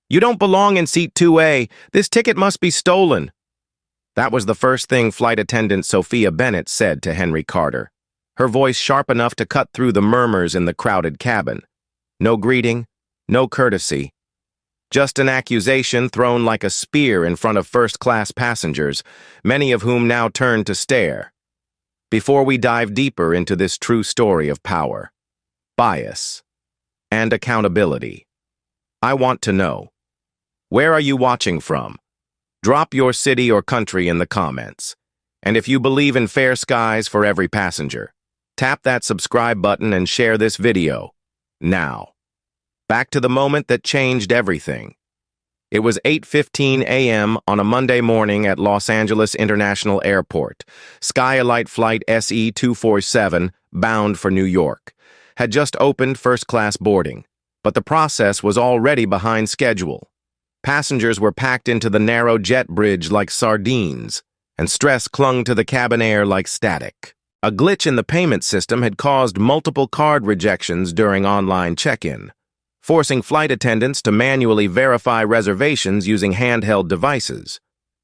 You don't belong in seat 2A. This ticket must be stolen. That was the first thing flight attendant Sophia Bennett said to Henry Carter, her voice sharp enough to cut through the murmurs in the crowded cabin. No greeting, no courtesy. Just an accusation thrown like a spear in front of first-class passengers, many of whom now turned to stare. Before we dive deeper into this true story of power, bias, and accountability, I want to know, where are you watching from? Drop your city or country in the comments. And if you believe in fair skies for every passenger, tap that subscribe button and share this video. Now, back to the moment that changed everything. It was 8:15 a.m. on a Monday morning at Los Angeles International Airport. Skylight Flight SE-247, bound for New York, had just opened first-class boarding, but the process was already behind schedule. Passengers were packed into the narrow jet bridge like sardines, and stress clung to the cabin air like static. A glitch in the payment system had caused multiple card rejections during online check-in, forcing flight attendants to manually verify reservations using handheld devices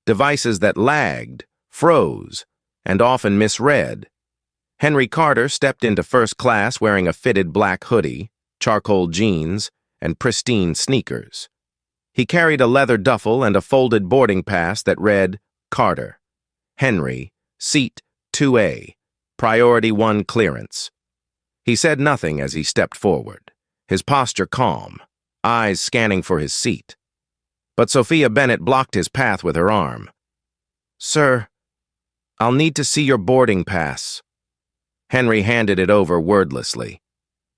that lagged, froze, and often misread. Henry Carter stepped into first class wearing a fitted black hoodie, charcoal jeans, and pristine sneakers. He carried a leather duffel and a folded boarding pass that read, Carter, Henry, Seat 2A, Priority 1 clearance. He said nothing as he stepped forward, his posture calm, eyes scanning for his seat. But Sophia Bennett blocked his path with her arm. Sir, I'll need to see your boarding pass. Henry handed it over wordlessly.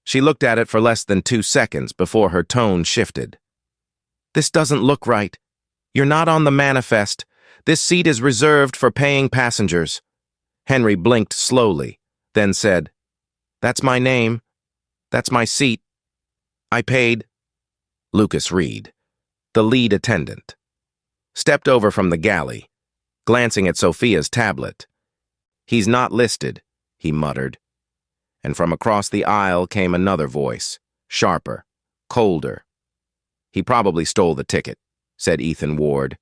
She looked at it for less than 2 seconds before her tone shifted. This doesn't look right. You're not on the manifest. This seat is reserved for paying passengers. Henry blinked slowly, then said, That's my name. That's my seat. I paid. Lucas Reed, the lead attendant, stepped over from the galley, glancing at Sophia's tablet. He's not listed, he muttered. And from across the aisle came another voice, sharper, colder. He probably stole the ticket, said Ethan Ward,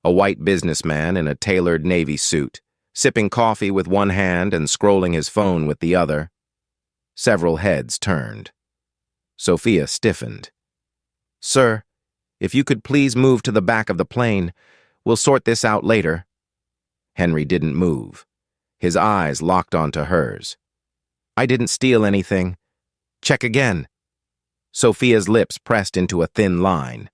a white businessman in a tailored navy suit, sipping coffee with one hand and scrolling his phone with the other. Several heads turned. Sophia stiffened. Sir, if you could please move to the back of the plane, we'll sort this out later. Henry didn't move. His eyes locked onto hers. I didn't steal anything. Check again. Sophia's lips pressed into a thin line.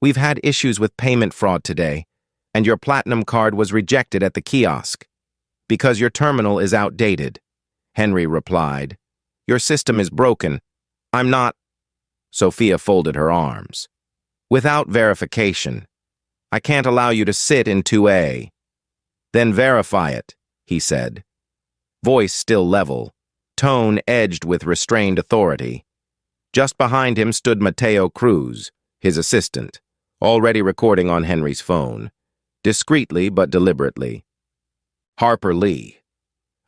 We've had issues with payment fraud today, and your platinum card was rejected at the kiosk. Because your terminal is outdated, Henry replied. Your system is broken. I'm not. Sophia folded her arms. Without verification, I can't allow you to sit in 2A. Then verify it, he said. Voice still level, tone edged with restrained authority. Just behind him stood Mateo Cruz, his assistant, already recording on Henry's phone, discreetly but deliberately. Harper Lee,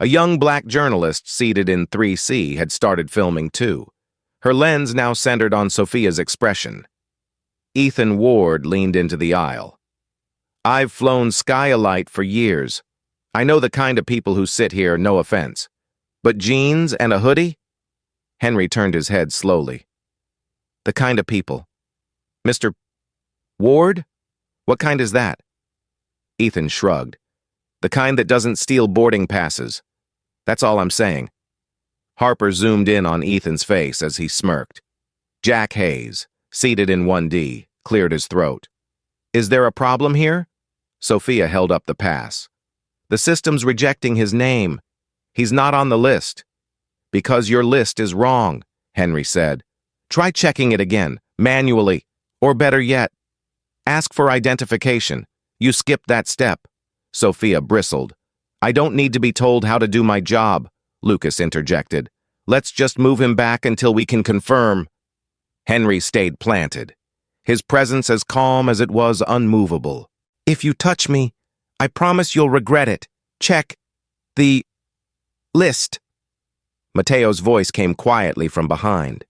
a young black journalist seated in 3C, had started filming too, her lens now centered on Sophia's expression. Ethan Ward leaned into the aisle. I've flown Skylight for years. I know the kind of people who sit here, no offense. But jeans and a hoodie? Henry turned his head slowly. The kind of people. Mr. Ward? What kind is that? Ethan shrugged. The kind that doesn't steal boarding passes. That's all I'm saying. Harper zoomed in on Ethan's face as he smirked. Jack Hayes, seated in 1D, cleared his throat. Is there a problem here? Sophia held up the pass. The system's rejecting his name. He's not on the list. Because your list is wrong, Henry said. Try checking it again, manually, or better yet, ask for identification. You skipped that step. Sophia bristled. I don't need to be told how to do my job, Lucas interjected. Let's just move him back until we can confirm. Henry stayed planted, his presence as calm as it was unmovable. If you touch me, I promise you'll regret it. Check the list. Mateo's voice came quietly from behind.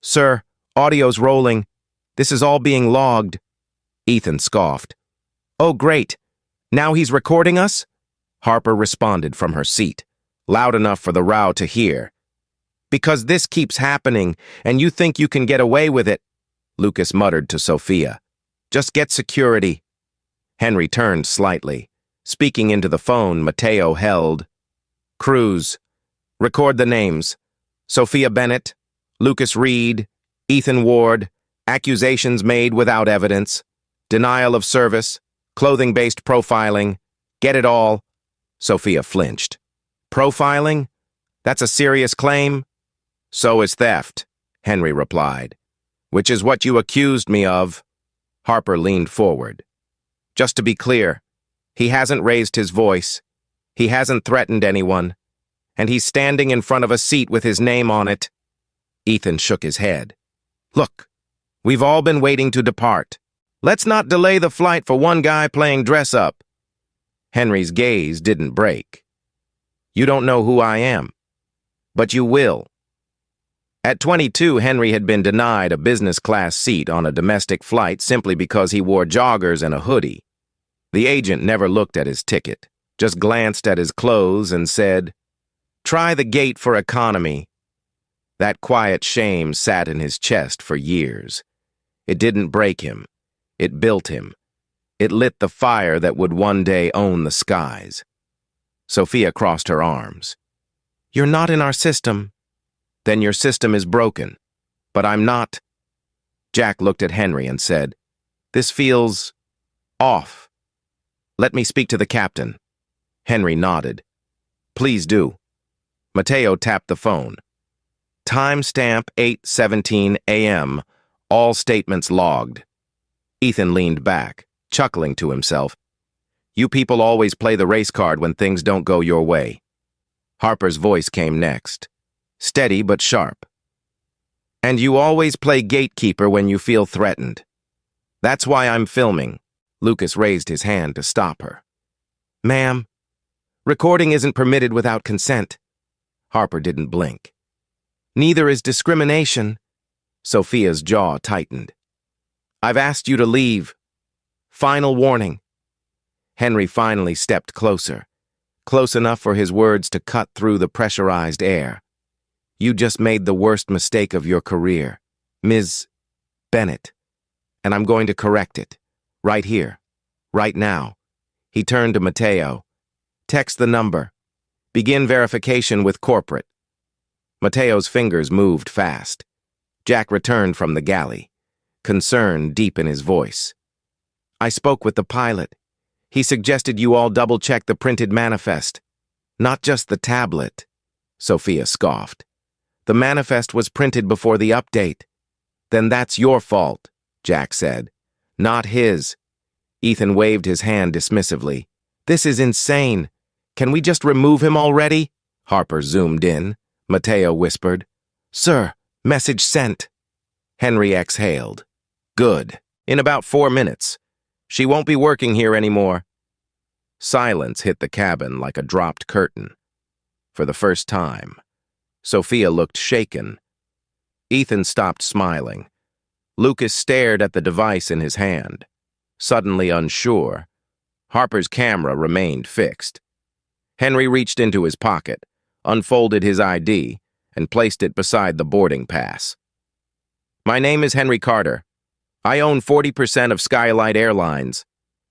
Sir, audio's rolling. This is all being logged. Ethan scoffed. Oh, great. Now he's recording us? Harper responded from her seat, loud enough for the row to hear. Because this keeps happening, and you think you can get away with it, Lucas muttered to Sophia. Just get security. Henry turned slightly. Speaking into the phone, Mateo held. Cruz. Record the names. Sophia Bennett, Lucas Reed, Ethan Ward, accusations made without evidence, denial of service, clothing-based profiling. Get it all. Sophia flinched. Profiling? That's a serious claim? So is theft, Henry replied. Which is what you accused me of. Harper leaned forward. Just to be clear, he hasn't raised his voice. He hasn't threatened anyone. And he's standing in front of a seat with his name on it. Ethan shook his head. Look, we've all been waiting to depart. Let's not delay the flight for one guy playing dress-up. Henry's gaze didn't break. You don't know who I am, but you will. At 22, Henry had been denied a business-class seat on a domestic flight simply because he wore joggers and a hoodie. The agent never looked at his ticket, just glanced at his clothes and said, Try the gate for economy. That quiet shame sat in his chest for years. It didn't break him. It built him. It lit the fire that would one day own the skies. Sophia crossed her arms. You're not in our system. Then your system is broken. But I'm not. Jack looked at Henry and said, This feels off. Let me speak to the captain. Henry nodded. Please do. Mateo tapped the phone. Timestamp 8:17 a.m. All statements logged. Ethan leaned back, chuckling to himself. You people always play the race card when things don't go your way. Harper's voice came next, steady but sharp. And you always play gatekeeper when you feel threatened. That's why I'm filming. Lucas raised his hand to stop her. Ma'am, recording isn't permitted without consent. Harper didn't blink. Neither is discrimination. Sophia's jaw tightened. I've asked you to leave. Final warning. Henry finally stepped closer, close enough for his words to cut through the pressurized air. You just made the worst mistake of your career, Ms. Bennett, and I'm going to correct it, right here, right now. He turned to Mateo. Text the number. Begin verification with corporate. Mateo's fingers moved fast. Jack returned from the galley, concern deep in his voice. I spoke with the pilot. He suggested you all double-check the printed manifest, not just the tablet. Sophia scoffed. The manifest was printed before the update. Then that's your fault, Jack said. Not his. Ethan waved his hand dismissively. This is insane. Can we just remove him already? Harper zoomed in. Mateo whispered. Sir, message sent. Henry exhaled. Good. In about 4 minutes. She won't be working here anymore. Silence hit the cabin like a dropped curtain. For the first time, Sophia looked shaken. Ethan stopped smiling. Lucas stared at the device in his hand. Suddenly unsure, Harper's camera remained fixed. Henry reached into his pocket, unfolded his ID, and placed it beside the boarding pass. My name is Henry Carter. I own 40% of Skylight Airlines,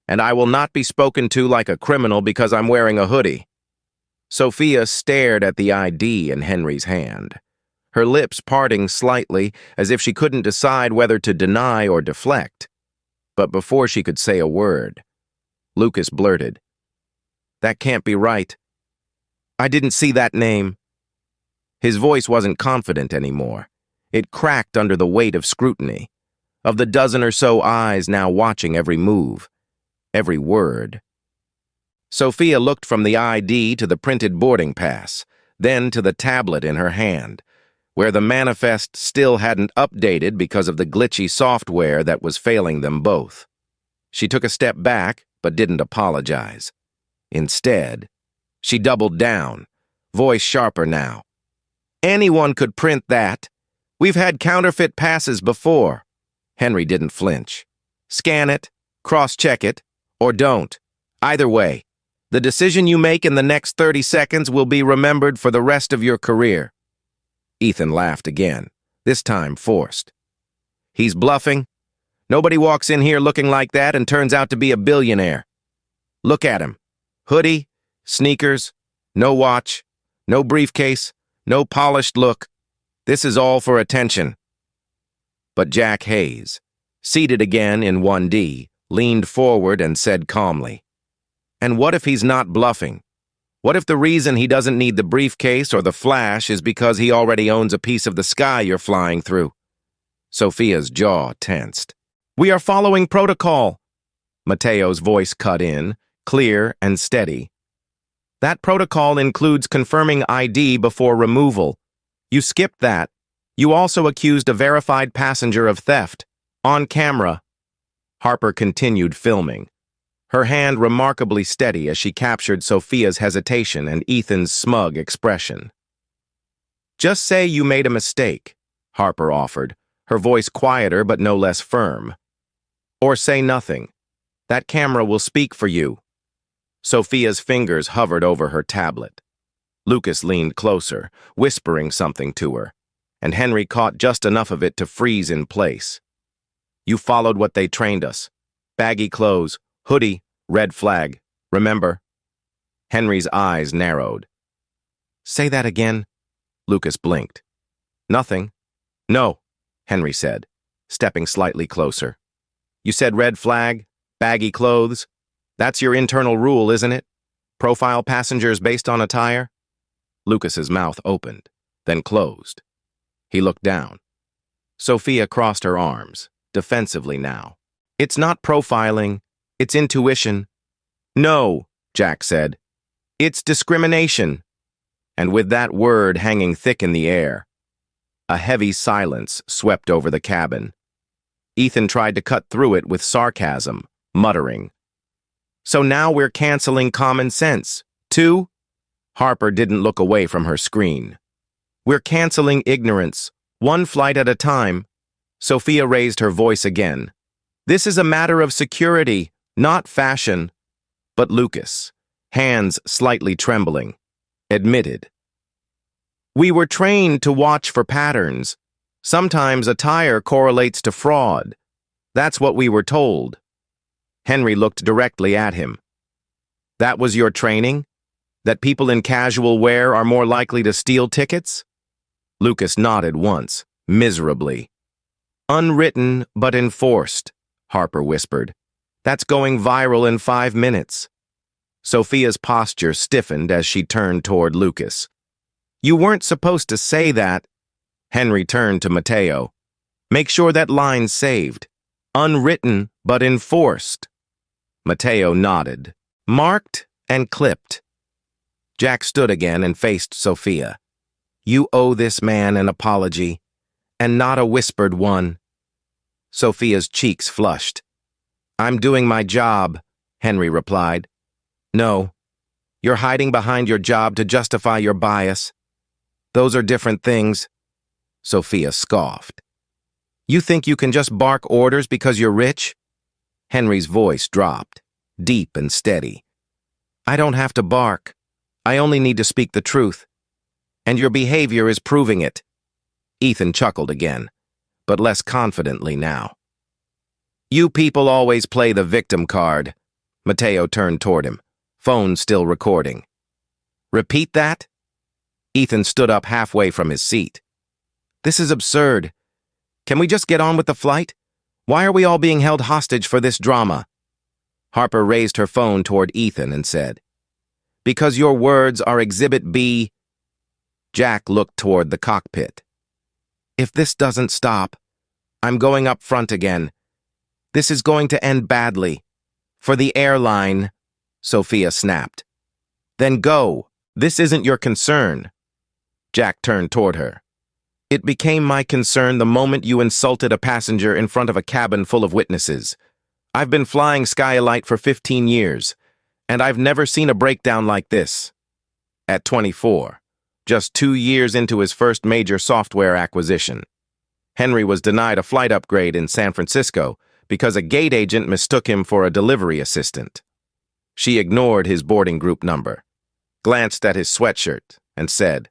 and I will not be spoken to like a criminal because I'm wearing a hoodie. Sophia stared at the ID in Henry's hand, her lips parting slightly as if she couldn't decide whether to deny or deflect. But before she could say a word, Lucas blurted, That can't be right. I didn't see that name. His voice wasn't confident anymore. It cracked under the weight of scrutiny, of the dozen or so eyes now watching every move, every word. Sophia looked from the ID to the printed boarding pass, then to the tablet in her hand, where the manifest still hadn't updated because of the glitchy software that was failing them both. She took a step back, but didn't apologize. Instead, she doubled down, voice sharper now. Anyone could print that. We've had counterfeit passes before. Henry didn't flinch. Scan it, cross-check it, or don't. Either way, the decision you make in the next 30 seconds will be remembered for the rest of your career. Ethan laughed again, this time forced. He's bluffing. Nobody walks in here looking like that and turns out to be a billionaire. Look at him. Hoodie, sneakers, no watch, no briefcase, no polished look. This is all for attention. But Jack Hayes, seated again in 1D, leaned forward and said calmly, "And what if he's not bluffing? What if the reason he doesn't need the briefcase or the flash is because he already owns a piece of the sky you're flying through?" Sophia's jaw tensed. "We are following protocol." Mateo's voice cut in, clear and steady. "That protocol includes confirming ID before removal. You skipped that. You also accused a verified passenger of theft. On camera." Harper continued filming, her hand remarkably steady as she captured Sophia's hesitation and Ethan's smug expression. "Just say you made a mistake," Harper offered, her voice quieter but no less firm. "Or say nothing. That camera will speak for you." Sophia's fingers hovered over her tablet. Lucas leaned closer, whispering something to her, and Henry caught just enough of it to freeze in place. "You followed what they trained us. Baggy clothes, hoodie, red flag. Remember?" Henry's eyes narrowed. "Say that again." Lucas blinked. "Nothing." "No," Henry said, stepping slightly closer. "You said red flag, baggy clothes. That's your internal rule, isn't it? Profile passengers based on attire?" Lucas's mouth opened, then closed. He looked down. Sophia crossed her arms, defensively now. "It's not profiling, it's intuition." "No," Jack said. "It's discrimination." And with that word hanging thick in the air, a heavy silence swept over the cabin. Ethan tried to cut through it with sarcasm, muttering, "So now we're canceling common sense, too?" Harper didn't look away from her screen. "We're canceling ignorance, one flight at a time." Sophia raised her voice again. "This is a matter of security, not fashion." But Lucas, hands slightly trembling, admitted, "We were trained to watch for patterns. Sometimes attire correlates to fraud. That's what we were told." Henry looked directly at him. "That was your training? That people in casual wear are more likely to steal tickets?" Lucas nodded once, miserably. "Unwritten but enforced," Harper whispered. "That's going viral in 5 minutes." Sophia's posture stiffened as she turned toward Lucas. "You weren't supposed to say that." Henry turned to Mateo. "Make sure that line's saved. Unwritten but enforced." Mateo nodded, marked and clipped. Jack stood again and faced Sophia. "You owe this man an apology, and not a whispered one." Sophia's cheeks flushed. "I'm doing my job," Henry replied. "No, you're hiding behind your job to justify your bias. Those are different things." Sophia scoffed. "You think you can just bark orders because you're rich?" Henry's voice dropped, deep and steady. "I don't have to bark. I only need to speak the truth. And your behavior is proving it." Ethan chuckled again, but less confidently now. "You people always play the victim card." Mateo turned toward him, phone still recording. "Repeat that?" Ethan stood up halfway from his seat. "This is absurd. Can we just get on with the flight? Why are we all being held hostage for this drama?" Harper raised her phone toward Ethan and said, "Because your words are Exhibit B." Jack looked toward the cockpit. "If this doesn't stop, I'm going up front again. This is going to end badly. For the airline," Sophia snapped. "Then go. This isn't your concern." Jack turned toward her. "It became my concern the moment you insulted a passenger in front of a cabin full of witnesses. I've been flying Skylight for 15 years, and I've never seen a breakdown like this." At 24, just 2 years into his first major software acquisition, Henry was denied a flight upgrade in San Francisco because a gate agent mistook him for a delivery assistant. She ignored his boarding group number, glanced at his sweatshirt, and said,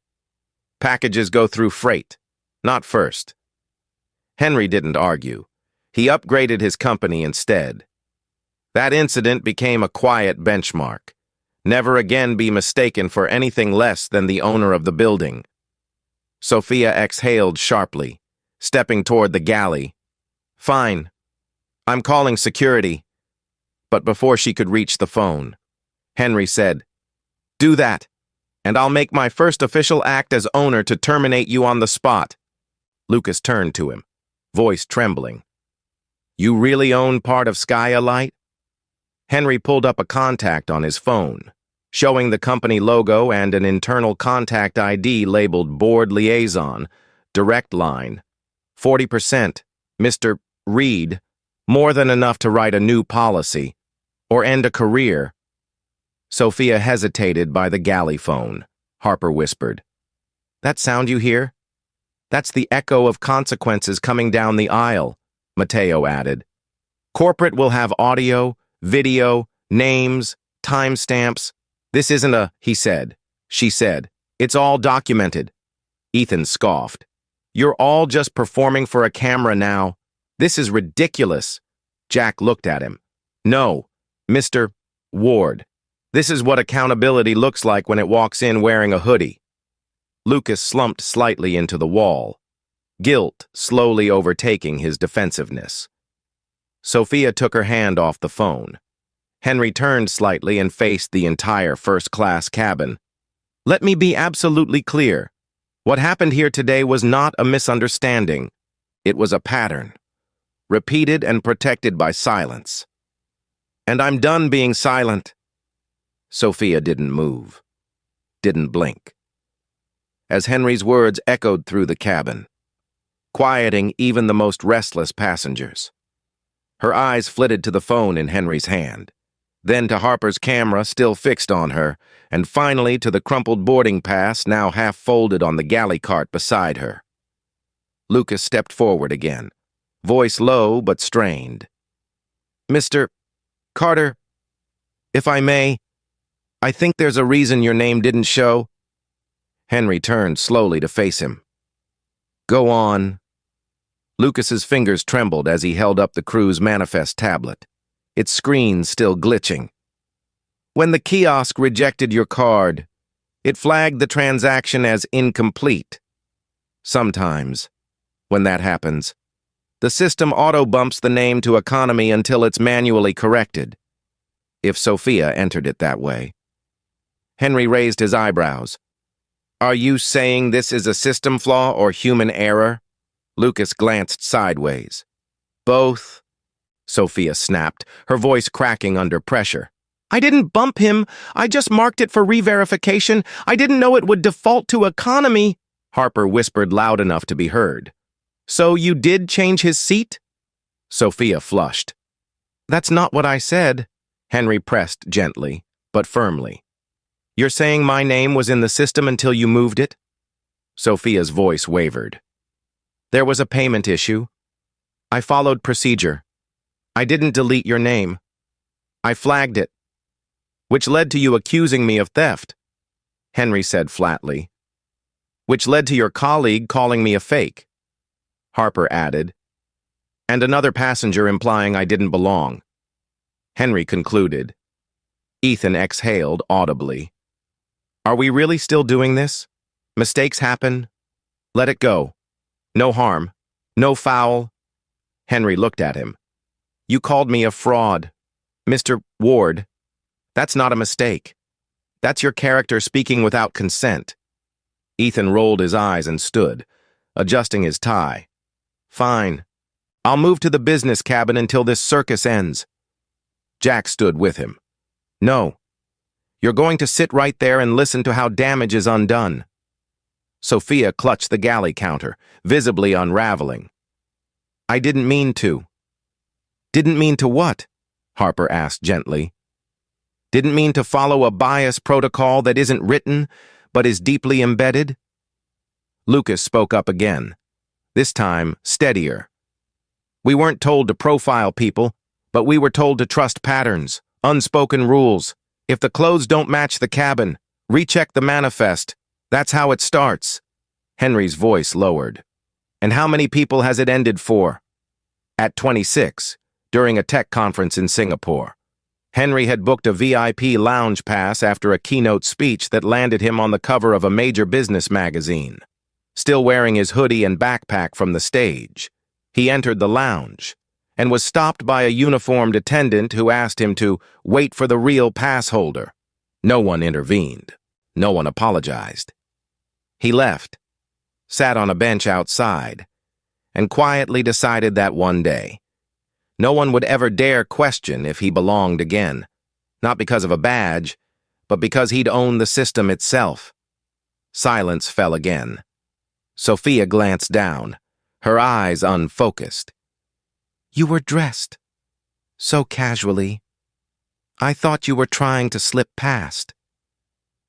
"Packages go through freight, not first." Henry didn't argue. He upgraded his company instead. That incident became a quiet benchmark. Never again be mistaken for anything less than the owner of the building. Sophia exhaled sharply, stepping toward the galley. "Fine. I'm calling security." But before she could reach the phone, Henry said, "Do that, and I'll make my first official act as owner to terminate you on the spot." Lucas turned to him, voice trembling. "You really own part of Skylight?" Henry pulled up a contact on his phone, showing the company logo and an internal contact ID labeled Board Liaison, Direct Line. 40%, Mr. Reed, more than enough to write a new policy, or end a career. Sophia hesitated by the galley phone. Harper whispered, "That sound you hear? That's the echo of consequences coming down the aisle," Mateo added. "Corporate will have audio, video, names, timestamps. This isn't a he said, she said. It's all documented." Ethan scoffed. "You're all just performing for a camera now. This is ridiculous." Jack looked at him. "No, Mr. Ward. This is what accountability looks like when it walks in wearing a hoodie." Lucas slumped slightly into the wall, guilt slowly overtaking his defensiveness. Sophia took her hand off the phone. Henry turned slightly and faced the entire first-class cabin. "Let me be absolutely clear. What happened here today was not a misunderstanding. It was a pattern, repeated and protected by silence. And I'm done being silent." Sophia didn't move, didn't blink, as Henry's words echoed through the cabin, quieting even the most restless passengers. Her eyes flitted to the phone in Henry's hand, then to Harper's camera still fixed on her, and finally to the crumpled boarding pass now half folded on the galley cart beside her. Lucas stepped forward again, voice low but strained. "Mr. Carter, if I may, I think there's a reason your name didn't show." Henry turned slowly to face him. "Go on." Lucas's fingers trembled as he held up the crew's manifest tablet, its screen still glitching. "When the kiosk rejected your card, it flagged the transaction as incomplete. Sometimes, when that happens, the system auto-bumps the name to economy until it's manually corrected. If Sophia entered it that way." Henry raised his eyebrows. "Are you saying this is a system flaw or human error?" Lucas glanced sideways. "Both," Sophia snapped, her voice cracking under pressure. "I didn't bump him. I just marked it for re-verification. I didn't know it would default to economy," Harper whispered loud enough to be heard. "So you did change his seat?" Sophia flushed. "That's not what I said," Henry pressed gently, but firmly. "You're saying my name was in the system until you moved it?" Sophia's voice wavered. "There was a payment issue. I followed procedure. I didn't delete your name. I flagged it, which led to you accusing me of theft," Henry said flatly. "Which led to your colleague calling me a fake," Harper added, "and another passenger implying I didn't belong." Henry concluded. Ethan exhaled audibly. "Are we really still doing this? Mistakes happen. Let it go. No harm. No foul." Henry looked at him. "You called me a fraud. Mr. Ward, that's not a mistake. That's your character speaking without consent." Ethan rolled his eyes and stood, adjusting his tie. "Fine. I'll move to the business cabin until this circus ends." Jack stood with him. "No. You're going to sit right there and listen to how damage is undone." Sophia clutched the galley counter, visibly unraveling. "I didn't mean to." "Didn't mean to what?" Harper asked gently. "Didn't mean to follow a bias protocol that isn't written, but is deeply embedded?" Lucas spoke up again, this time steadier. We weren't told to profile people, but we were told to trust patterns, unspoken rules. If the clothes don't match the cabin, recheck the manifest. That's how it starts. Henry's voice lowered. And how many people has it ended for? At 26, during a tech conference in Singapore. Henry had booked a VIP lounge pass after a keynote speech that landed him on the cover of a major business magazine. Still wearing his hoodie and backpack from the stage, he entered the lounge and was stopped by a uniformed attendant who asked him to wait for the real pass holder. No one intervened. No one apologized. He left, sat on a bench outside, and quietly decided that one day, no one would ever dare question if he belonged again, not because of a badge, but because he'd owned the system itself. Silence fell again. Sophia glanced down, her eyes unfocused. You were dressed so casually. I thought you were trying to slip past.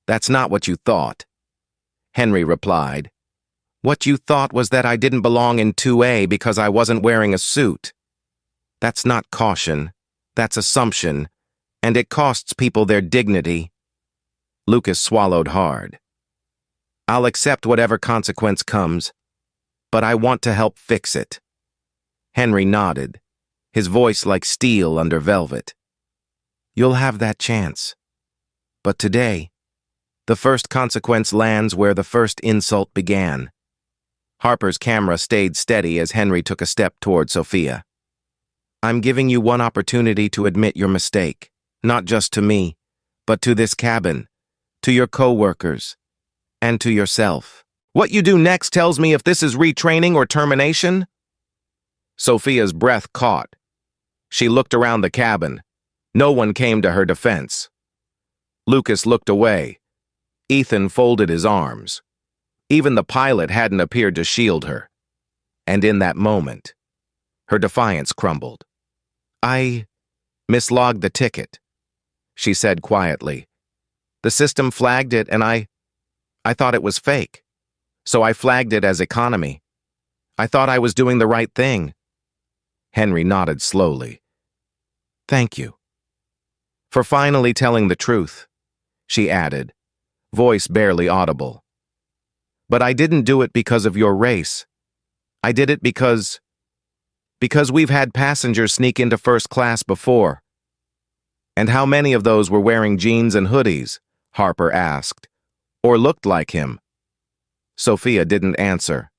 That's not what you thought, Henry replied. What you thought was that I didn't belong in 2A because I wasn't wearing a suit. That's not caution, that's assumption, and it costs people their dignity. Lucas swallowed hard. I'll accept whatever consequence comes, but I want to help fix it. Henry nodded, his voice like steel under velvet. You'll have that chance. But today, the first consequence lands where the first insult began. Harper's camera stayed steady as Henry took a step toward Sophia. I'm giving you one opportunity to admit your mistake, not just to me, but to this cabin, to your co-workers, and to yourself. What you do next tells me if this is retraining or termination. Sophia's breath caught. She looked around the cabin. No one came to her defense. Lucas looked away. Ethan folded his arms. Even the pilot hadn't appeared to shield her. And in that moment, her defiance crumbled. I mislogged the ticket, she said quietly. The system flagged it and I thought it was fake. So I flagged it as economy. I thought I was doing the right thing. Henry nodded slowly. Thank you. For finally telling the truth, she added, voice barely audible. But I didn't do it because of your race. I did it because we've had passengers sneak into first class before. And how many of those were wearing jeans and hoodies? Harper asked. Or looked like him? Sophia didn't answer.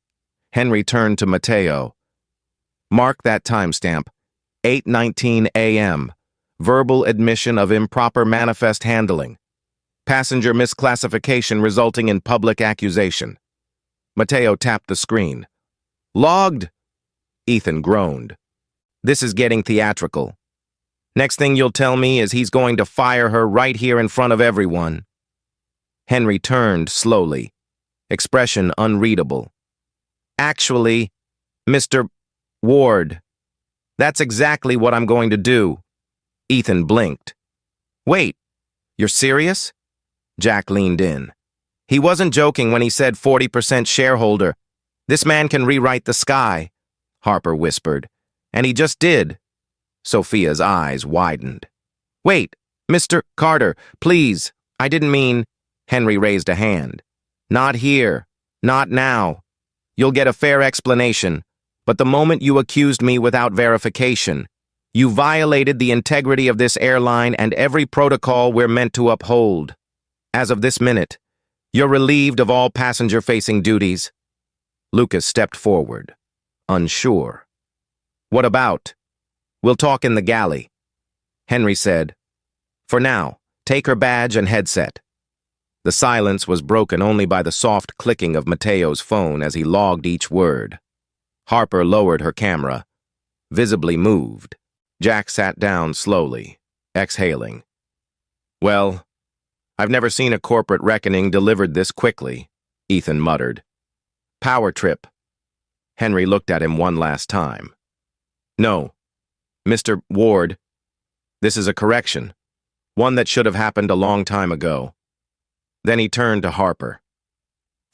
Henry turned to Mateo. Mark that timestamp. 8:19 a.m. Verbal admission of improper manifest handling. Passenger misclassification resulting in public accusation. Mateo tapped the screen. Logged! Ethan groaned. This is getting theatrical. Next thing you'll tell me is he's going to fire her right here in front of everyone. Henry turned slowly, expression unreadable. Actually, Mr. Ward, that's exactly what I'm going to do. Ethan blinked. Wait, you're serious? Jack leaned in. He wasn't joking when he said 40% shareholder. This man can rewrite the sky, Harper whispered. And he just did. Sophia's eyes widened. Wait, Mr. Carter, please, I didn't mean... Henry raised a hand. Not here. Not now. You'll get a fair explanation. But the moment you accused me without verification, you violated the integrity of this airline and every protocol we're meant to uphold. As of this minute, you're relieved of all passenger-facing duties. Lucas stepped forward, unsure. What about? We'll talk in the galley. Henry said, For now, take her badge and headset. The silence was broken only by the soft clicking of Mateo's phone as he logged each word. Harper lowered her camera, visibly moved. Jack sat down slowly, exhaling. Well, I've never seen a corporate reckoning delivered this quickly, Ethan muttered. Power trip. Henry looked at him one last time. No, Mr. Ward, this is a correction, one that should have happened a long time ago. Then he turned to Harper.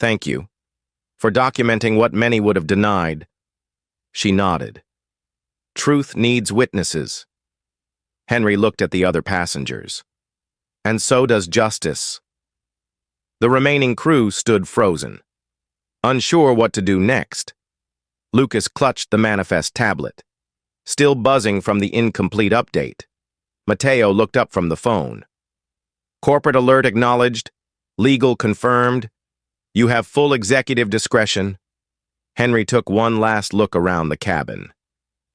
Thank you. for documenting what many would have denied. She nodded. Truth needs witnesses. Henry looked at the other passengers. And so does justice. The remaining crew stood frozen, unsure what to do next. Lucas clutched the manifest tablet, still buzzing from the incomplete update. Mateo looked up from the phone. Corporate alert acknowledged. Legal confirmed. You have full executive discretion. Henry took one last look around the cabin,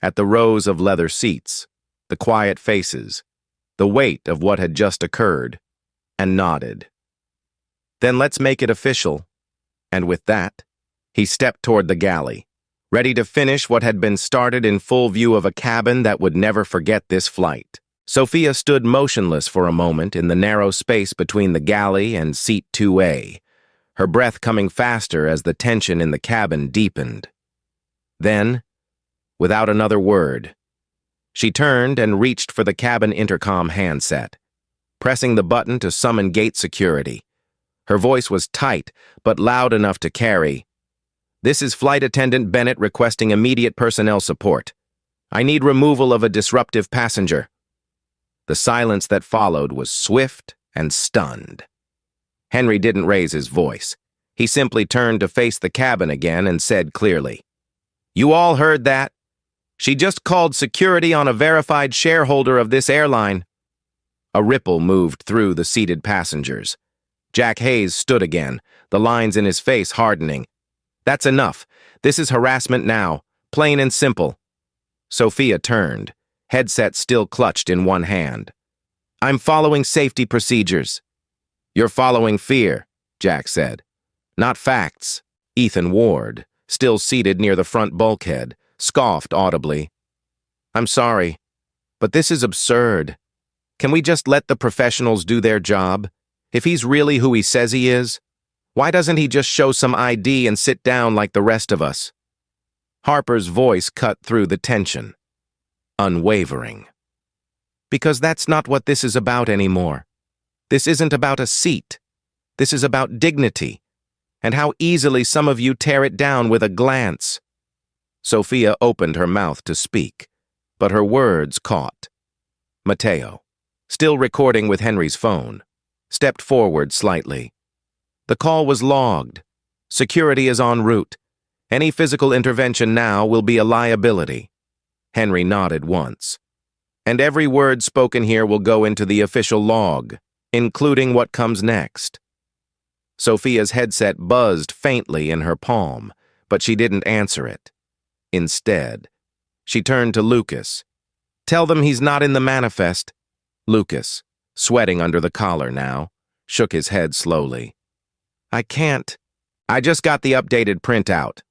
at the rows of leather seats, the quiet faces, the weight of what had just occurred, and nodded. Then let's make it official. And with that, he stepped toward the galley, ready to finish what had been started in full view of a cabin that would never forget this flight. Sophia stood motionless for a moment in the narrow space between the galley and seat 2A, her breath coming faster as the tension in the cabin deepened. Then, without another word, she turned and reached for the cabin intercom handset, pressing the button to summon gate security. Her voice was tight, but loud enough to carry. This is Flight Attendant Bennett requesting immediate personnel support. I need removal of a disruptive passenger. The silence that followed was swift and stunned. Henry didn't raise his voice. He simply turned to face the cabin again and said clearly, "You all heard that? She just called security on a verified shareholder of this airline." A ripple moved through the seated passengers. Jack Hayes stood again, the lines in his face hardening. "That's enough. This is harassment now, plain and simple." Sophia turned, headset still clutched in one hand. "I'm following safety procedures." "You're following fear," Jack said. "Not facts." Ethan Ward, still seated near the front bulkhead, scoffed audibly. "I'm sorry, but this is absurd. Can we just let the professionals do their job? If he's really who he says he is, why doesn't he just show some ID and sit down like the rest of us?" Harper's voice cut through the tension, unwavering. "Because that's not what this is about anymore. This isn't about a seat. This is about dignity, and how easily some of you tear it down with a glance." Sophia opened her mouth to speak, but her words caught. Mateo, still recording with Henry's phone, stepped forward slightly. "The call was logged. Security is en route. Any physical intervention now will be a liability." Henry nodded once. "And every word spoken here will go into the official log, including what comes next." Sophia's headset buzzed faintly in her palm, but she didn't answer it. Instead, she turned to Lucas. "Tell them he's not in the manifest." Lucas, sweating under the collar now, shook his head slowly. "I can't. I just got the updated printout."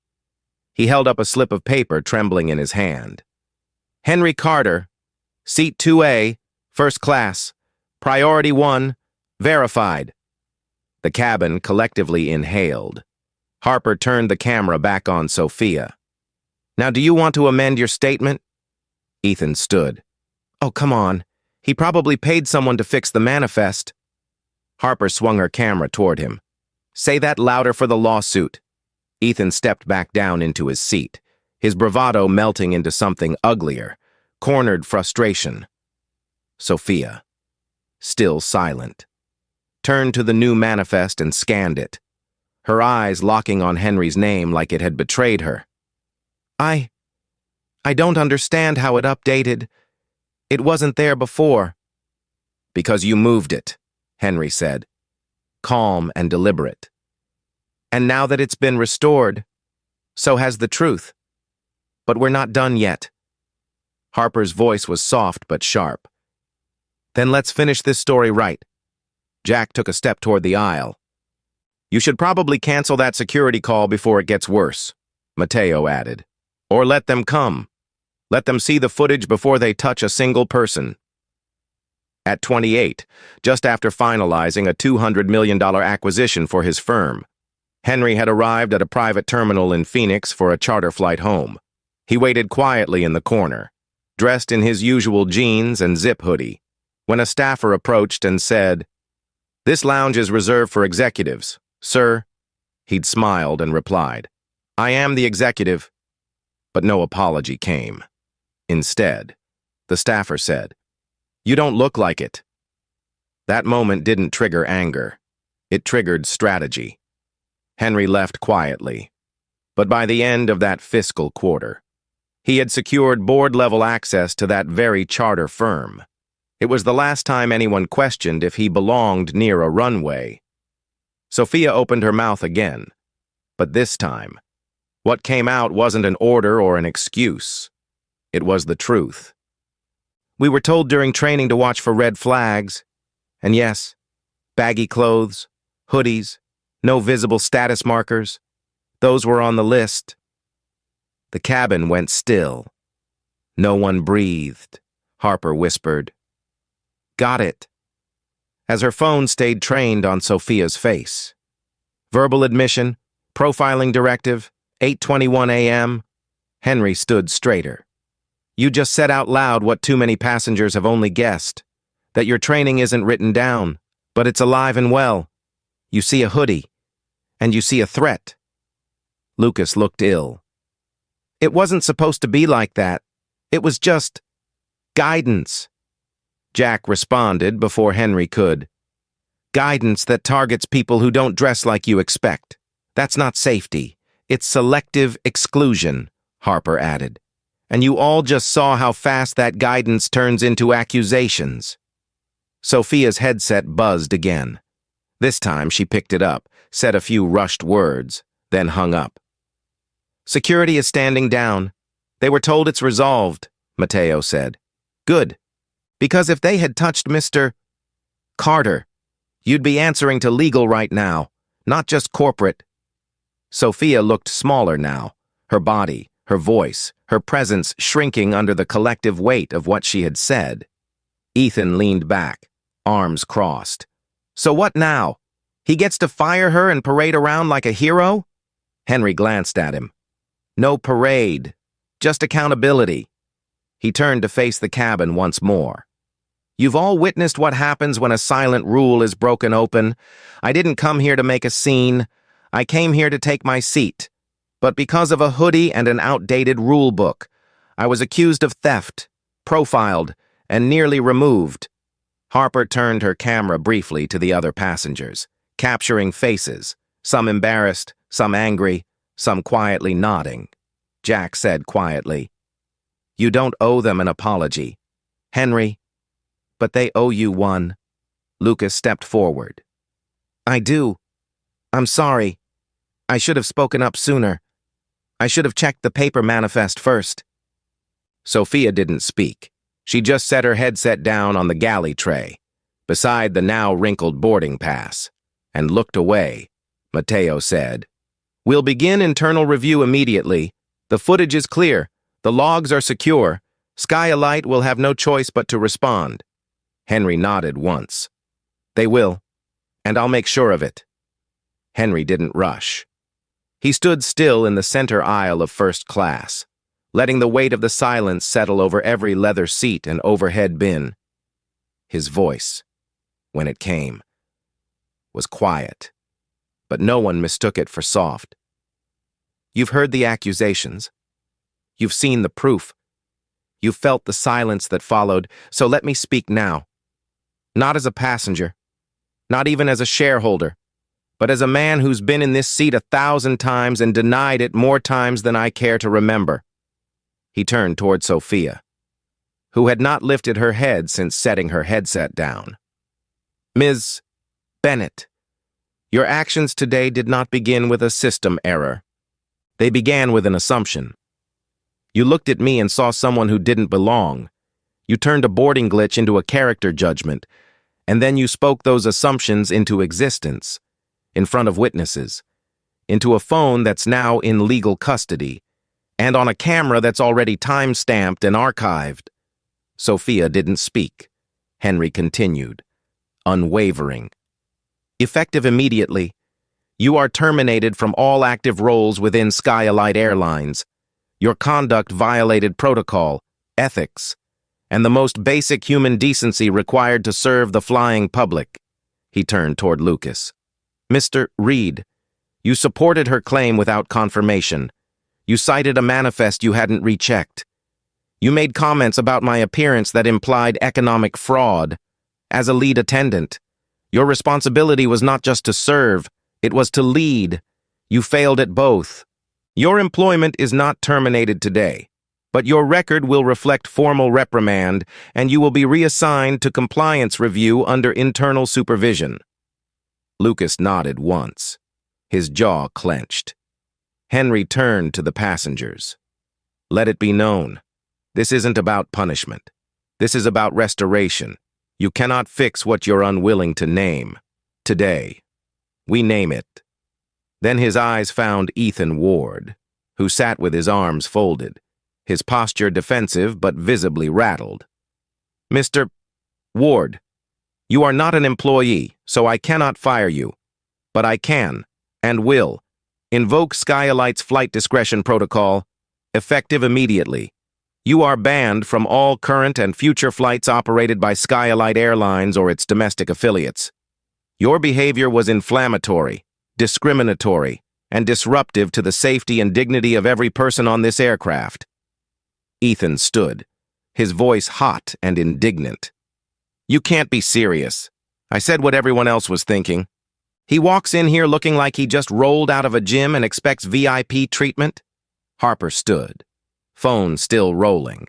He held up a slip of paper trembling in his hand. "Henry Carter, Seat 2A, First Class, Priority 1, Verified." The cabin collectively inhaled. Harper turned the camera back on Sophia. "Now, do you want to amend your statement?" Ethan stood. "Oh, come on. He probably paid someone to fix the manifest." Harper swung her camera toward him. "Say that louder for the lawsuit." Ethan stepped back down into his seat, his bravado melting into something uglier, cornered frustration. Sophia, still silent, turned to the new manifest and scanned it, her eyes locking on Henry's name like it had betrayed her. I don't understand how it updated. It wasn't there before." "Because you moved it," Henry said, calm and deliberate. "And now that it's been restored, so has the truth. But we're not done yet." Harper's voice was soft but sharp. "Then let's finish this story right." Jack took a step toward the aisle. "You should probably cancel that security call before it gets worse," Mateo added. "Or let them come. Let them see the footage before they touch a single person." At 28, just after finalizing a $200 million acquisition for his firm, Henry had arrived at a private terminal in Phoenix for a charter flight home. He waited quietly in the corner, dressed in his usual jeans and zip hoodie, when a staffer approached and said, "This lounge is reserved for executives, sir." He'd smiled and replied, "I am the executive." But no apology came. Instead, the staffer said, "You don't look like it." That moment didn't trigger anger. It triggered strategy. Henry left quietly. But by the end of that fiscal quarter, he had secured board-level access to that very charter firm. It was the last time anyone questioned if he belonged near a runway. Sophia opened her mouth again. But this time, what came out wasn't an order or an excuse. It was the truth. "We were told during training to watch for red flags. And yes, baggy clothes, hoodies, no visible status markers. Those were on the list." The cabin went still. No one breathed. Harper whispered, "Got it," as her phone stayed trained on Sophia's face. Verbal admission, profiling directive, 8:21 a.m. Henry stood straighter. "You just said out loud what too many passengers have only guessed, that your training isn't written down, but it's alive and well. You see a hoodie, and you see a threat." Lucas looked ill. "It wasn't supposed to be like that. It was just guidance." Jack responded before Henry could. "Guidance that targets people who don't dress like you expect. That's not safety. It's selective exclusion," Harper added. "And you all just saw how fast that guidance turns into accusations." Sophia's headset buzzed again. This time she picked it up, said a few rushed words, then hung up. "Security is standing down. They were told it's resolved," Mateo said. "Good. Because if they had touched Mr. Carter, you'd be answering to legal right now, not just corporate." Sophia looked smaller now, her body, her voice, her presence shrinking under the collective weight of what she had said. Ethan leaned back, arms crossed. "So what now? He gets to fire her and parade around like a hero?" Henry glanced at him. "No parade, just accountability." He turned to face the cabin once more. "You've all witnessed what happens when a silent rule is broken open. I didn't come here to make a scene. I came here to take my seat. But because of a hoodie and an outdated rule book, I was accused of theft, profiled, and nearly removed." Harper turned her camera briefly to the other passengers, capturing faces, some embarrassed, some angry, some quietly nodding. Jack said quietly, "You don't owe them an apology, Henry, but they owe you one." Lucas stepped forward. "I do. I'm sorry. I should have spoken up sooner. I should have checked the paper manifest first." Sophia didn't speak. She just set her headset down on the galley tray, beside the now wrinkled boarding pass, and looked away. Mateo said, "We'll begin internal review immediately. The footage is clear. The logs are secure. Skylight will have no choice but to respond." Henry nodded once. "They will, and I'll make sure of it." Henry didn't rush. He stood still in the center aisle of first class, letting the weight of the silence settle over every leather seat and overhead bin. His voice, when it came, was quiet, but no one mistook it for soft. "You've heard the accusations. You've seen the proof. You've felt the silence that followed, so let me speak now. Not as a passenger, not even as a shareholder, but as a man who's been in this seat 1,000 times and denied it more times than I care to remember." He turned toward Sophia, who had not lifted her head since setting her headset down. "Ms. Bennett, your actions today did not begin with a system error. They began with an assumption. You looked at me and saw someone who didn't belong. You turned a boarding glitch into a character judgment, and then you spoke those assumptions into existence, in front of witnesses, into a phone that's now in legal custody, and on a camera that's already time-stamped and archived." Sophia didn't speak. Henry continued, unwavering. "Effective immediately, you are terminated from all active roles within Skylight Airlines. Your conduct violated protocol, ethics, and the most basic human decency required to serve the flying public." He turned toward Lucas. "Mr. Reed, You supported her claim without confirmation. You cited a manifest you hadn't rechecked. You made comments about my appearance that implied economic fraud. As a lead attendant, your responsibility was not just to serve, it was to lead. You failed at both. Your employment is not terminated today, but your record will reflect formal reprimand, and you will be reassigned to compliance review under internal supervision. Lucas nodded once. His jaw clenched. Henry turned to the passengers. Let it be known, this isn't about punishment. This is about restoration. You cannot fix what you're unwilling to name. Today, we name it. Then his eyes found Ethan Ward, who sat with his arms folded, his posture defensive but visibly rattled. Mr. Ward, you are not an employee, so I cannot fire you. But I can, and will, invoke Skylight's flight discretion protocol, effective immediately. You are banned from all current and future flights operated by Skylight Airlines or its domestic affiliates. Your behavior was inflammatory, discriminatory, and disruptive to the safety and dignity of every person on this aircraft. Ethan stood, his voice hot and indignant. You can't be serious. I said what everyone else was thinking. He walks in here looking like he just rolled out of a gym and expects VIP treatment? Harper stood, phone still rolling.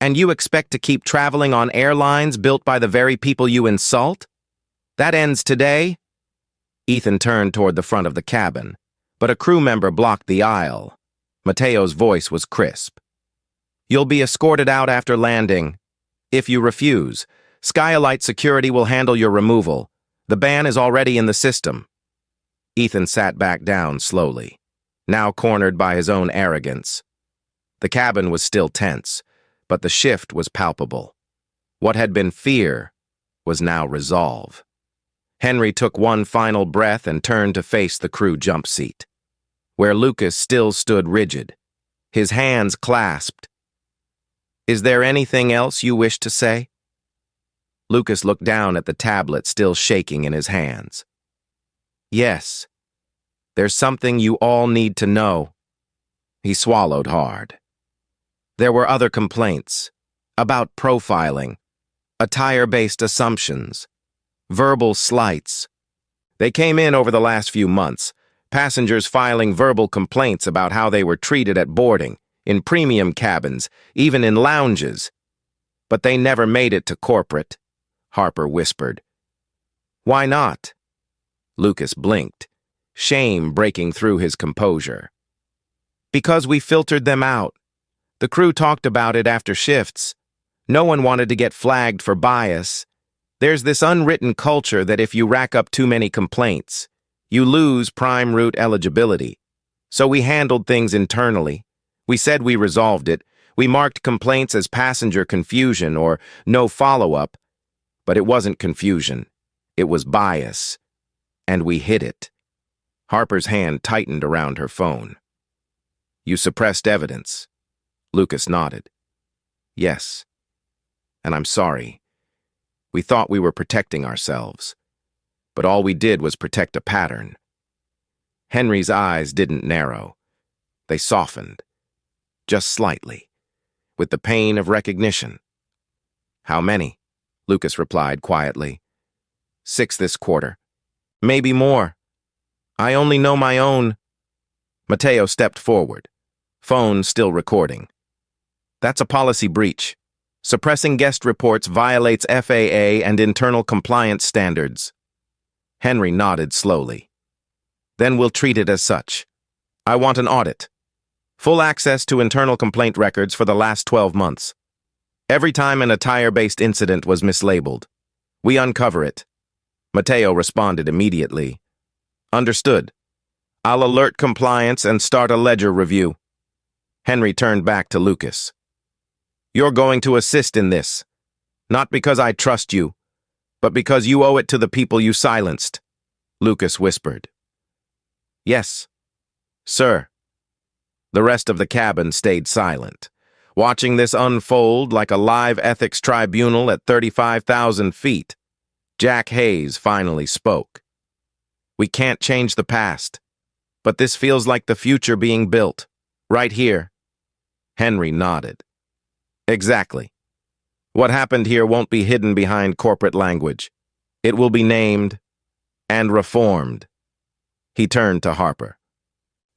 And you expect to keep traveling on airlines built by the very people you insult? That ends today? Ethan turned toward the front of the cabin, but a crew member blocked the aisle. Mateo's voice was crisp. You'll be escorted out after landing. If you refuse, Skylight Security will handle your removal. The ban is already in the system. Ethan sat back down slowly, now cornered by his own arrogance. The cabin was still tense, but the shift was palpable. What had been fear was now resolve. Henry took one final breath and turned to face the crew jump seat, where Lucas still stood rigid, his hands clasped. Is there anything else you wish to say? Lucas looked down at the tablet still shaking in his hands. Yes, there's something you all need to know. He swallowed hard. There were other complaints about profiling, attire-based assumptions, verbal slights. They came in over the last few months, passengers filing verbal complaints about how they were treated at boarding, in premium cabins, even in lounges. But they never made it to corporate, Harper whispered. Why not? Lucas blinked, shame breaking through his composure. Because we filtered them out. The crew talked about it after shifts. No one wanted to get flagged for bias. There's this unwritten culture that if you rack up too many complaints, you lose prime route eligibility. So we handled things internally. We said we resolved it. We marked complaints as passenger confusion or no follow-up. But it wasn't confusion. It was bias. And we hid it. Harper's hand tightened around her phone. You suppressed evidence. Lucas nodded. Yes. And I'm sorry. We thought we were protecting ourselves. But all we did was protect a pattern. Henry's eyes didn't narrow. They softened. Just slightly. With the pain of recognition. How many? Lucas replied quietly. 6 this quarter. Maybe more. I only know my own. Mateo stepped forward. Phone still recording. That's a policy breach. Suppressing guest reports violates FAA and internal compliance standards. Henry nodded slowly. Then we'll treat it as such. I want an audit. Full access to internal complaint records for the last 12 months. Every time an attire-based incident was mislabeled, we uncover it. Mateo responded immediately. Understood. I'll alert compliance and start a ledger review. Henry turned back to Lucas. You're going to assist in this, not because I trust you, but because you owe it to the people you silenced, Lucas whispered. Yes, sir. The rest of the cabin stayed silent, watching this unfold like a live ethics tribunal at 35,000 feet. Jack Hayes finally spoke. We can't change the past. But this feels like the future being built. Right here. Henry nodded. Exactly. What happened here won't be hidden behind corporate language. It will be named and reformed. He turned to Harper.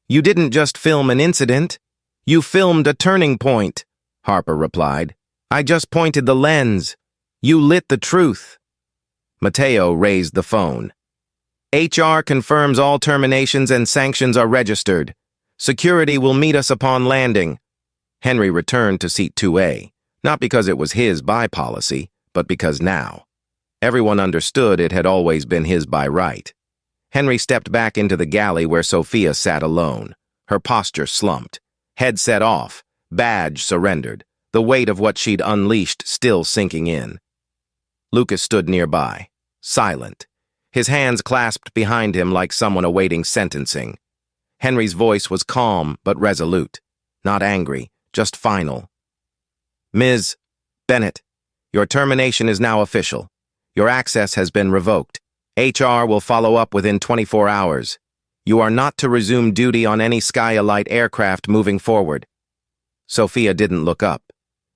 You didn't just film an incident. You filmed a turning point, Harper replied. I just pointed the lens. You lit the truth. Mateo raised the phone. HR confirms all terminations and sanctions are registered. Security will meet us upon landing. Henry returned to seat 2A, not because it was his by policy, but because now. Everyone understood it had always been his by right. Henry stepped back into the galley where Sophia sat alone. Her posture slumped. Headset off, badge surrendered, the weight of what she'd unleashed still sinking in. Lucas stood nearby, silent, his hands clasped behind him like someone awaiting sentencing. Henry's voice was calm but resolute, not angry, just final. Ms. Bennett, your termination is now official. Your access has been revoked. HR will follow up within 24 hours. You are not to resume duty on any Skyalite aircraft moving forward. Sophia didn't look up.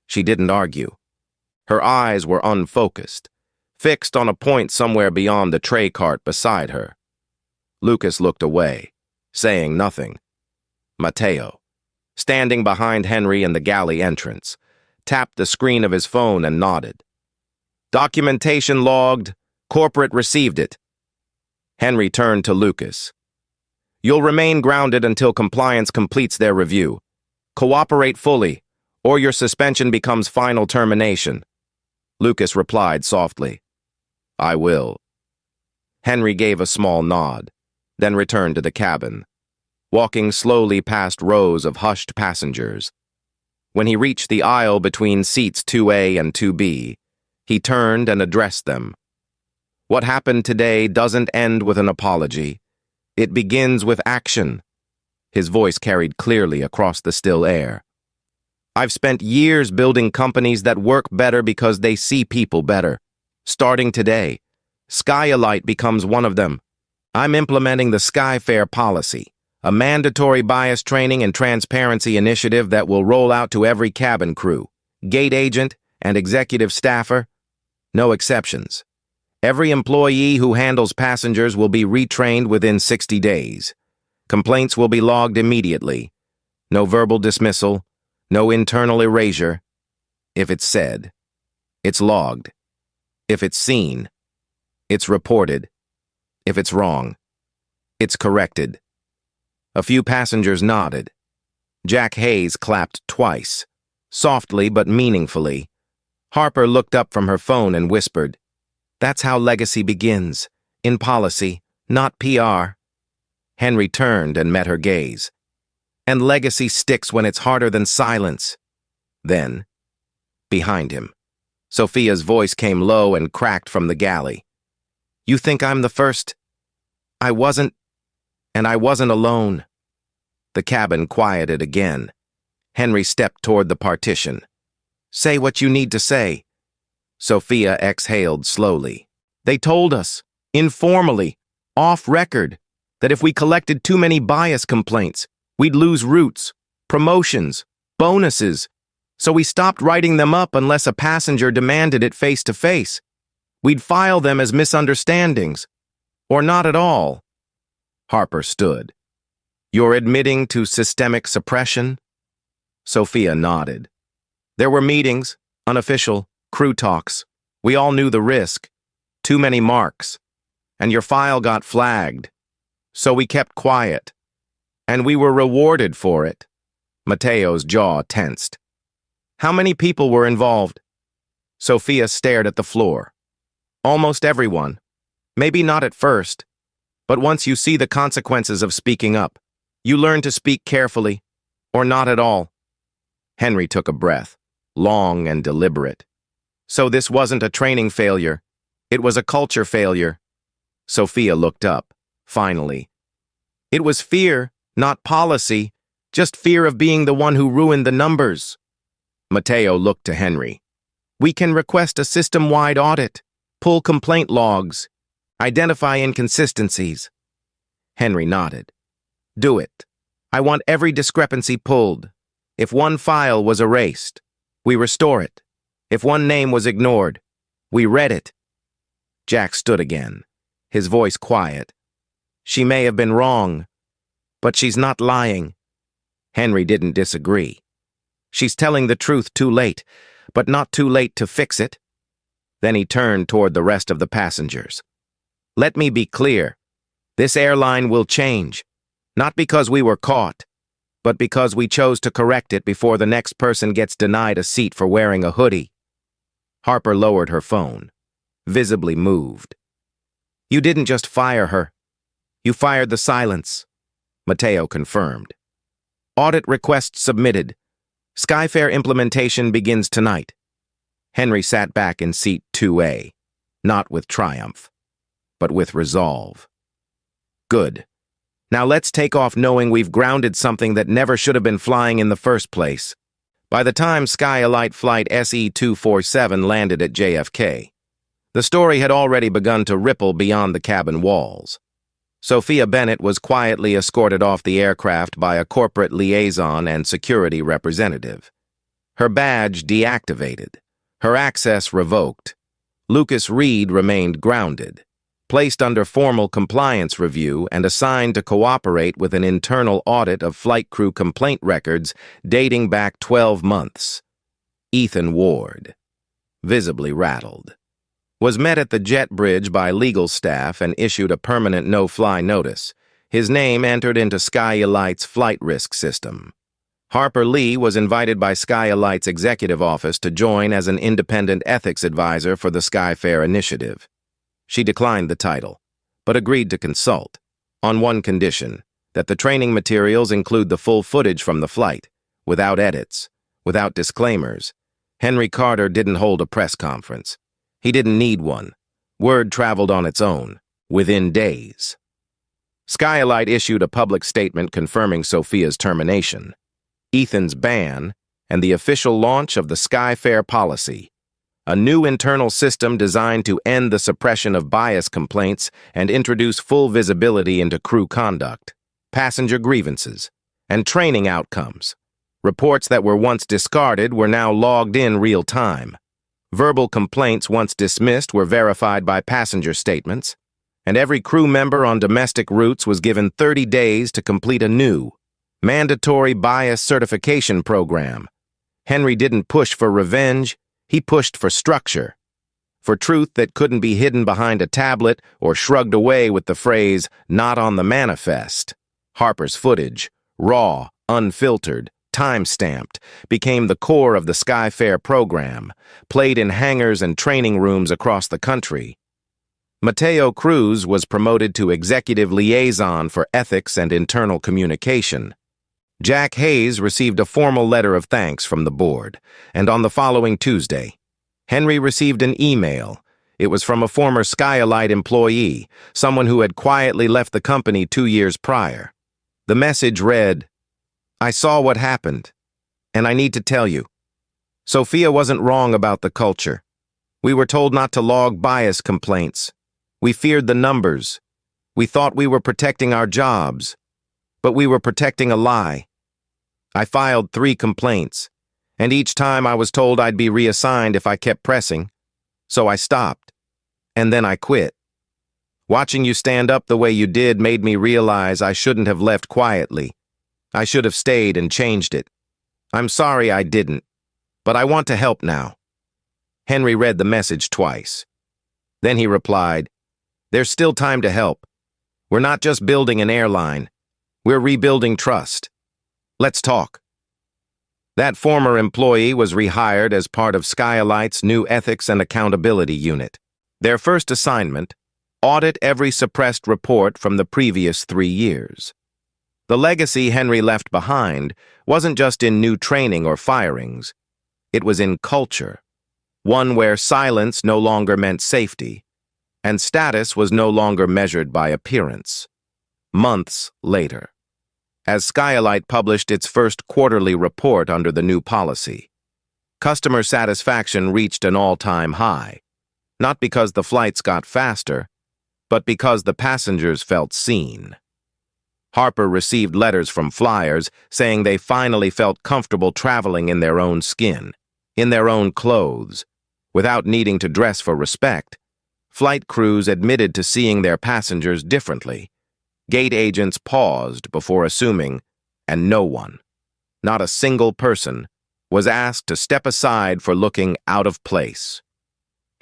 She didn't argue. Her eyes were unfocused, fixed on a point somewhere beyond the tray cart beside her. Lucas looked away, saying nothing. Mateo, standing behind Henry in the galley entrance, tapped the screen of his phone and nodded. Documentation logged. Corporate received it. Henry turned to Lucas. You'll remain grounded until compliance completes their review. Cooperate fully, or your suspension becomes final termination. Lucas replied softly. I will. Henry gave a small nod, then returned to the cabin, walking slowly past rows of hushed passengers. When he reached the aisle between seats 2A and 2B, he turned and addressed them. What happened today doesn't end with an apology. It begins with action. His voice carried clearly across the still air. I've spent years building companies that work better because they see people better. Starting today, Skyalite becomes one of them. I'm implementing the Skyfair policy, a mandatory bias training and transparency initiative that will roll out to every cabin crew, gate agent, and executive staffer. No exceptions. Every employee who handles passengers will be retrained within 60 days. Complaints will be logged immediately. No verbal dismissal, no internal erasure. If it's said, it's logged. If it's seen, it's reported. If it's wrong, it's corrected. A few passengers nodded. Jack Hayes clapped twice, softly but meaningfully. Harper looked up from her phone and whispered, That's how legacy begins, in policy, not PR. Henry turned and met her gaze. And legacy sticks when it's harder than silence. Then, behind him, Sophia's voice came low and cracked from the galley. You think I'm the first? I wasn't, and I wasn't alone. The cabin quieted again. Henry stepped toward the partition. Say what you need to say. Sophia exhaled slowly. They told us, informally, off record, that if we collected too many bias complaints, we'd lose routes, promotions, bonuses. So we stopped writing them up unless a passenger demanded it face to face. We'd file them as misunderstandings, or not at all. Harper stood. You're admitting to systemic suppression? Sophia nodded. There were meetings, unofficial, crew talks. We all knew the risk. Too many marks. And your file got flagged. So we kept quiet. And we were rewarded for it. Mateo's jaw tensed. How many people were involved? Sophia stared at the floor. Almost everyone. Maybe not at first. But once you see the consequences of speaking up, you learn to speak carefully, or not at all. Henry took a breath, long and deliberate. So this wasn't a training failure. It was a culture failure. Sophia looked up, finally. It was fear, not policy, just fear of being the one who ruined the numbers. Mateo looked to Henry. We can request a system-wide audit, pull complaint logs, identify inconsistencies. Henry nodded. Do it. I want every discrepancy pulled. If one file was erased, we restore it. If one name was ignored, we read it. Jack stood again, his voice quiet. She may have been wrong, but she's not lying. Henry didn't disagree. She's telling the truth too late, but not too late to fix it. Then he turned toward the rest of the passengers. Let me be clear. This airline will change, not because we were caught, but because we chose to correct it before the next person gets denied a seat for wearing a hoodie. Harper lowered her phone, visibly moved. You didn't just fire her. You fired the silence, Mateo confirmed. Audit request submitted. Skyfare implementation begins tonight. Henry sat back in seat 2A, not with triumph, but with resolve. Good. Now let's take off knowing we've grounded something that never should have been flying in the first place. By the time Skyalite Flight SE-247 landed at JFK, the story had already begun to ripple beyond the cabin walls. Sophia Bennett was quietly escorted off the aircraft by a corporate liaison and security representative. Her badge deactivated, her access revoked. Lucas Reed remained grounded, placed under formal compliance review and assigned to cooperate with an internal audit of flight crew complaint records dating back 12 months. Ethan Ward, visibly rattled, was met at the jet bridge by legal staff and issued a permanent no-fly notice. His name entered into Skyalite's flight risk system. Harper Lee was invited by Skyalite's executive office to join as an independent ethics advisor for the Skyfare initiative. She declined the title, but agreed to consult, on one condition, that the training materials include the full footage from the flight, without edits, without disclaimers. Henry Carter didn't hold a press conference. He didn't need one. Word traveled on its own, within days. Skyalite issued a public statement confirming Sophia's termination, Ethan's ban, and the official launch of the Skyfare policy, a new internal system designed to end the suppression of bias complaints and introduce full visibility into crew conduct, passenger grievances, and training outcomes. Reports that were once discarded were now logged in real time. Verbal complaints once dismissed were verified by passenger statements, and every crew member on domestic routes was given 30 days to complete a new, mandatory bias certification program. Henry didn't push for revenge, he pushed for structure, for truth that couldn't be hidden behind a tablet or shrugged away with the phrase, "not on the manifest." Harper's footage, raw, unfiltered, time-stamped, became the core of the Skyfare program, played in hangars and training rooms across the country. Mateo Cruz was promoted to executive liaison for ethics and internal communication. Jack Hayes received a formal letter of thanks from the board, and on the following Tuesday, Henry received an email. It was from a former Skyalite employee, someone who had quietly left the company 2 years prior. The message read, I saw what happened, and I need to tell you. Sophia wasn't wrong about the culture. We were told not to log bias complaints. We feared the numbers. We thought we were protecting our jobs, but we were protecting a lie. I filed 3 complaints, and each time I was told I'd be reassigned if I kept pressing, so I stopped, and then I quit. Watching you stand up the way you did made me realize I shouldn't have left quietly. I should have stayed and changed it. I'm sorry I didn't, but I want to help now. Henry read the message twice. Then he replied, There's still time to help. We're not just building an airline. We're rebuilding trust. Let's talk. That former employee was rehired as part of Skyalite's new Ethics and Accountability Unit. Their first assignment, audit every suppressed report from the previous 3 years. The legacy Henry left behind wasn't just in new training or firings. It was in culture, one where silence no longer meant safety, and status was no longer measured by appearance. Months later, as Skyalite published its first quarterly report under the new policy, customer satisfaction reached an all-time high, not because the flights got faster, but because the passengers felt seen. Harper received letters from flyers saying they finally felt comfortable traveling in their own skin, in their own clothes, without needing to dress for respect. Flight crews admitted to seeing their passengers differently. Gate agents paused before assuming, and no one, not a single person, was asked to step aside for looking out of place.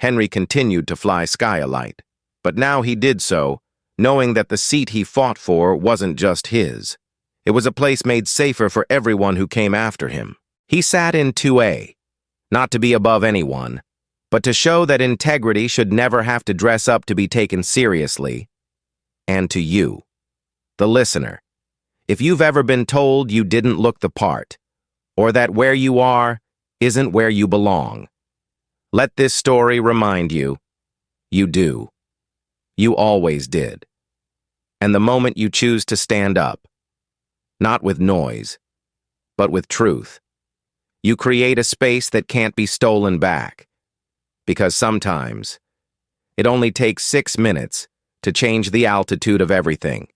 Henry continued to fly Skyalite, but now he did so, knowing that the seat he fought for wasn't just his. It was a place made safer for everyone who came after him. He sat in 2A, not to be above anyone, but to show that integrity should never have to dress up to be taken seriously. And to you, the listener, if you've ever been told you didn't look the part, or that where you are isn't where you belong, let this story remind you, you do. You always did. And the moment you choose to stand up, not with noise, but with truth, you create a space that can't be stolen back. Because sometimes, it only takes 6 minutes to change the altitude of everything.